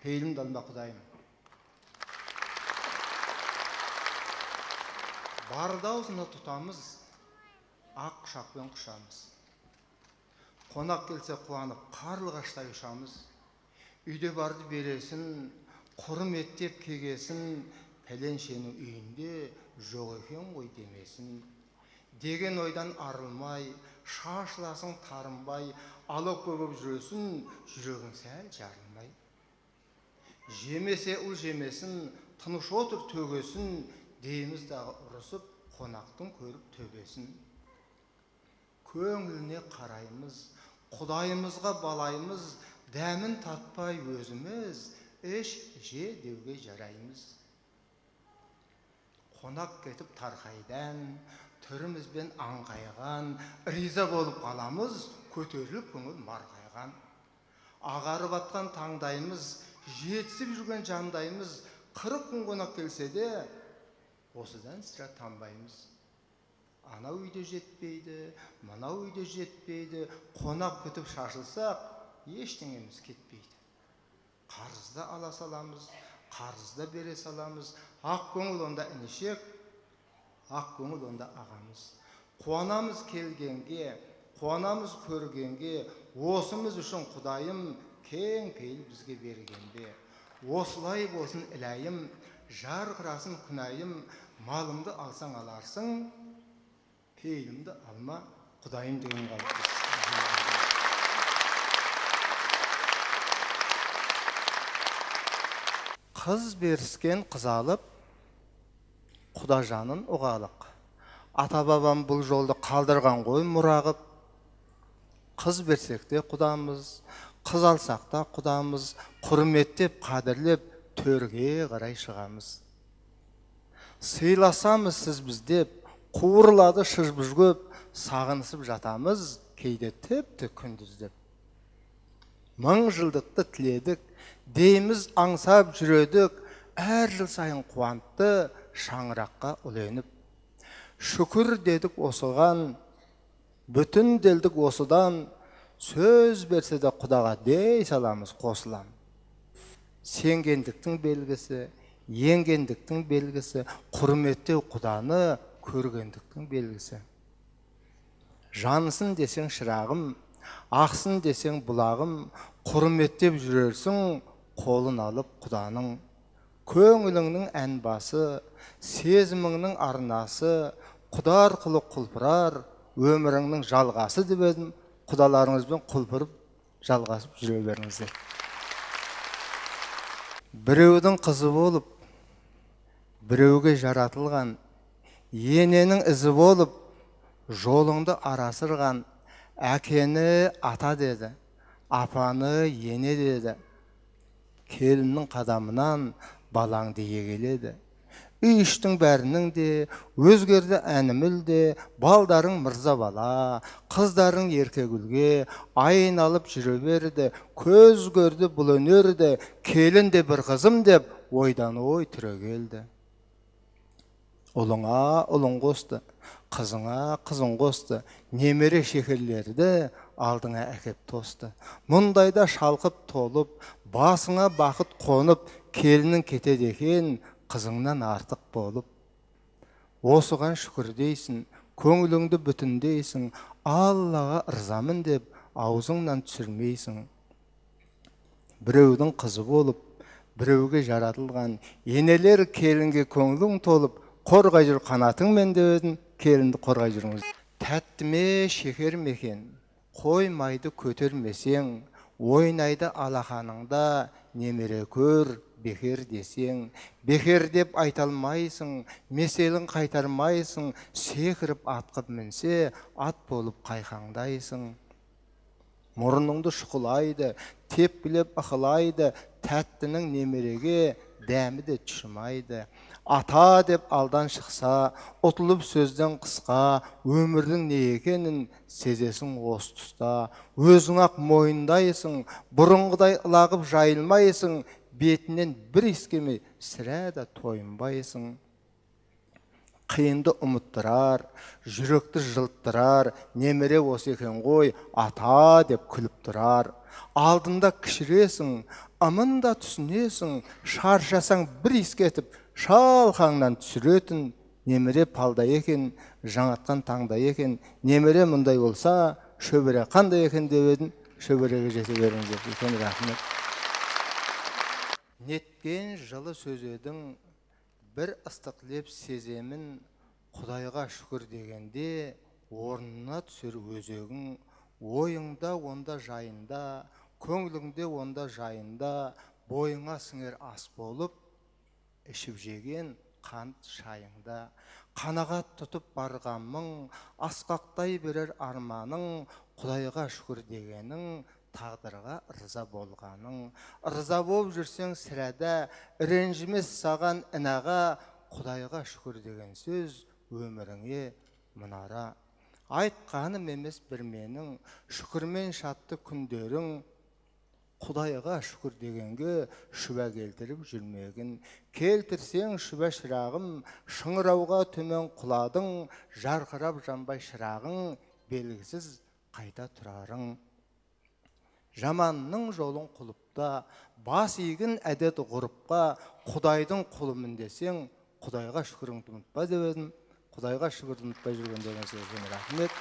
пейілімді алма Құдайым. Барда аузына тұтамыз, ақ құшақпен құшамыз. Қонақ келсе қуанып, қарлығаштай ұшамыз. Үйде барды бересін, құрметтеп кегесін, пәленшенің үйінде жоқ екен ғой демесін. Деген ойдан арылмай, шашыласың тарынбай, алып көгіп жүресін, жүрегің сәл жарылмай. Жемесе ұл жемесін, тыныш отыр төгесін, дейміз дағы ұрысып, қонақтың көріп төбесін. Көңіліне қараймыз, Құдайымызға балаймыз, дәмін татпай өзіміз, іш же деуге жараймыз. Қонақ кетіп тарқайдан, түрімізбен аңқайған, риза болып қаламыз, көтеріліп көңіл марқайған. Ағарып атқан таңдаймыз, жетісіп жүрген жандаймыз, 40 күн қонақ келсе де, осыдан сірә танбаймыз. Анау үйде жетпейді, мынау үйде жетпейді, қонақ күтіп шашылсақ, ештеңеміз кетпейді. Қарызды ала саламыз, қарызды бере саламыз, ақ көңіл онда інішек, ақ көңіл онда ағамыз. Қуанамыз келгенге, қуанамыз көргенге, осымыз үшін Құдайым кең пейіл бізге бергенде. Осылай болсын ілайым, жарқырасын күнайым, малымды алсаң аларсың, пейілімді алма Құдайым деген қалыпты. Қыз беріскен қыз алып, Құда жанын ұғалық. Ата-бабам бұл жолды қалдырған ғой мұрағып. Қыз берсек те Құдамыз, қыз алсақ та Құдамыз, құрметтеп, қадірлеп, төрге қарай шығамыз. Сыйласамыз сіз біздеп, қуырлады шыжбыж көп, сағынысып жатамыз, кейде тіпті күндіздеп. 1000 жылдықты тіледік, дейміз аңсап жүредік, әр жыл сайын қуантты, шаңыраққа ұленіп. Шүкір дедік осыған, бүтін делдік осыдан, сөз берсе де Құдаға дей саламыз қосылам. Сенгендіктің белгісі, енгендіктің белгісі, құрметтеу Құданы көргендіктің белгісі. Жансын десең шырағым, ақсын десең бұлағым, құрметтеп жүрерсің, қолын алып Құданың. Көңіліңнің ән басы, сезіміңнің арнасы, Құда арқылы құлпырар, өміріңнің жалғасы деп едім, Құдаларыңызбен құлпырып, жалғасып жүре беріңіздер. Біреудің қызы болып, біреуге жаратылған, ененің ізі болып, жолыңды арасырған, әкені ата деді, апаны ене деді. Келіннің қадамынан балаңды егеледі. Үй іштің бәрінің де, өзгерді әніміл де, балдарың мырза бала, қыздарың еркегүлге, айналып жүре берді, көз көрді бұл өнерді, келін де бір қызым деп, ойдан ой түрегелді. Ұлыңа ұлың қосты, қызыңа қызың қосты, немере шекерлерді алдыңа әкеп тосты. Мұндайда шалқып толып, басыңа бақыт қонып, келінің кетеді екен, қызыңнан артық болып. Осыған шүкір дейсің, көңіліңді бүтіндейсің, Аллаға ырзамын деп, аузыңнан түсірмейсің. Біреудің қызы болып, біреуге жаратылған, енелер келінге көңілің толып, қорғай жүр қанатыңмен деп, келінді қорғай жүріңіз. Тәттіме шекер мекен, қоймайды көтермесең, ойнайды алақаныңда, немере көр, бекер десең, бекер деп айталмайсың, меселін қайтармайсың, секіріп атқып мінсе, ат болып қайқаңдайсың. Мұрныңды шұқылайды, тепкілеп ықылайды, тәттінің немереге дәмі де түшімайды. Ата деп алдан шықса, ұтылып сөзден қысқа, өмірдің не екенін сезесің осы тұста. Өзің ақ мойындайсың, бұрынғыдай ылағып жайылмайсың, бетінен бір искеме сірә да тойынбайсың. Қиынды ұмыттырар, жүректі жылттырар, немере осы екен ғой, ата деп күліп тұрар. Алдында кішіресің, амында түсінесің, шаршасаң бір искетіп, шалқаңнан түсіретін, немере палдай екен, жаңатқан таңдай екен, немере мұндай болса, шөбере қандай екен деп едім, шөбереге жете беріңдер. Үлкен рахмет. Неткен жылы сөз едің, бір ыстық леп сеземін, Құдайға шүкір дегенде, орнына түсер өзегің, ойыңда онда жайында, көңіліңде онда жайында, бойыңа сіңер ас болып, ішіп жеген қант шайыңда. Қанағат тұтып барғанмың, асқақтай берер арманың, Құдайға шүкір дегенің, тағдырға ырза болғаның. Ырза болып жүрсең сірәда, ренжімес саған інаға, Құдайға шүкір деген сөз өміріңе мұнара. Айтқаным емес бір менің, шүкірмен шатты күндерің, Құдайға шүкір дегенге шүбә келтіріп жүрмегін. Келтірсең шүбә шырағым, шыңырауға төмен құладың, жарқырап жанбай шырағың, белгісіз қайта тұрарың. Жаманның жолын құлыпта, бас игін әдет ғұрыпқа, Құдайдың құлымын десең, Құдайға шүкіріңді ұмытпа деп едім. Құдайға шүкірді ұмытпай жүрген деген сөзбен рахмет.